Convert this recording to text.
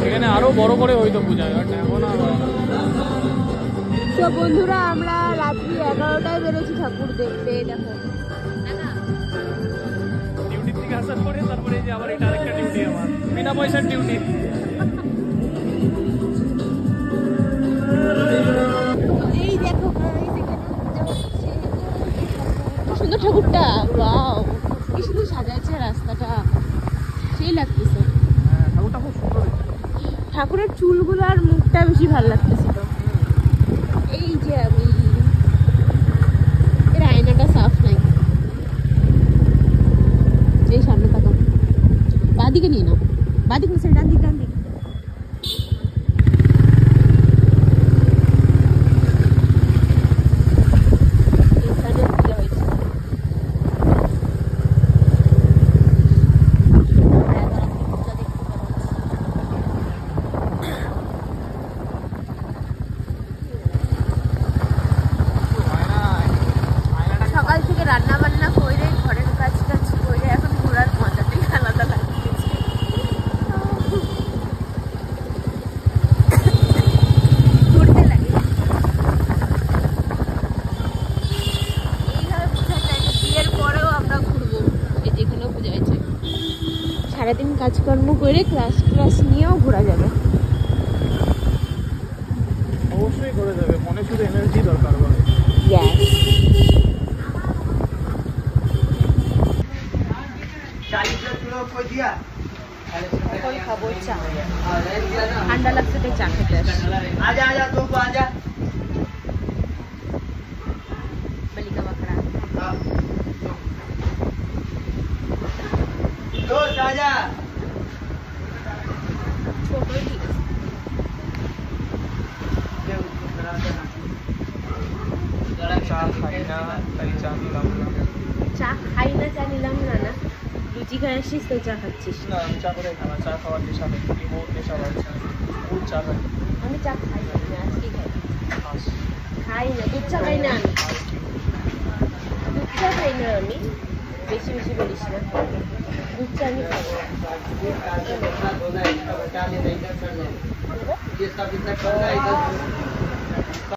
এখানে আরো বড় করে হইতো পূজা, এখন আর তো বন্ধুরা আমরা রাত্রি 11টায় বেরোছি ঠাকুর দেখতে। দেখো ডিউটি থেকে আসার পরে তারপরে যে আবার এটা আরেকটা ডিউটি, আমার বিনা পয়সার ডিউটি। এই দেখো সুন্দর ঠাকুরটা, ওয়াও কি সুন্দর সাজাইছে রাস্তাটা, সেই লাগতেছে। ঠাকুরটা খুব সুন্দর। ঠাকুরের চুলগুলো আর মুখটা বেশি ভালো লাগতেছিল। এই যে আমি এর আয়নাটা সাফ নাই, এই সামনে তাকাও, বাদিকে নিয়ে নাও, বাদিকে সে ডান দিক ডান দিক। সকাল থেকে রান্না বান্না করে ঘরের কাজ টাজ করে এখন ঘোরার মজাটাই আলাদা লাগছে। ঘুরতে লাগে এইভাবে বোঝা যায় যে বিয়ের পরেও আমরা ঘুরবো, এই যেখানেও বোঝা যাচ্ছে। সারাদিন কাজকর্ম করে ক্লাস ক্লাস নিয়েও ঘোরা যাবে। অবশ্যই করে যাবে, মনে শুধু এনার্জি দরকার বলে। এখন খাবো চা, ঠান্ডা লাগছে তাই চা খেতে আসছি। বালিকা বাঁকড়া ছোটই ঠিক আছে। চা খাই না তাই চা নিলাম না। চা খাই না, চা নিলাম না? না লুচি খাই আসিস তো চা খাচ্ছিস? না আমি চা করে খাই না, চা খাওয়ার নেশা নেই, বহুত নেশা রয়েছে, বহুত চা খাই। আমি চা খাই না, আমি আজকে খাই। খাই না, দুধ চা খাই না আমি, দুধ চা খাই না আমি, বেশি বেশি বলিস না, দুধ চা আমি খাই না।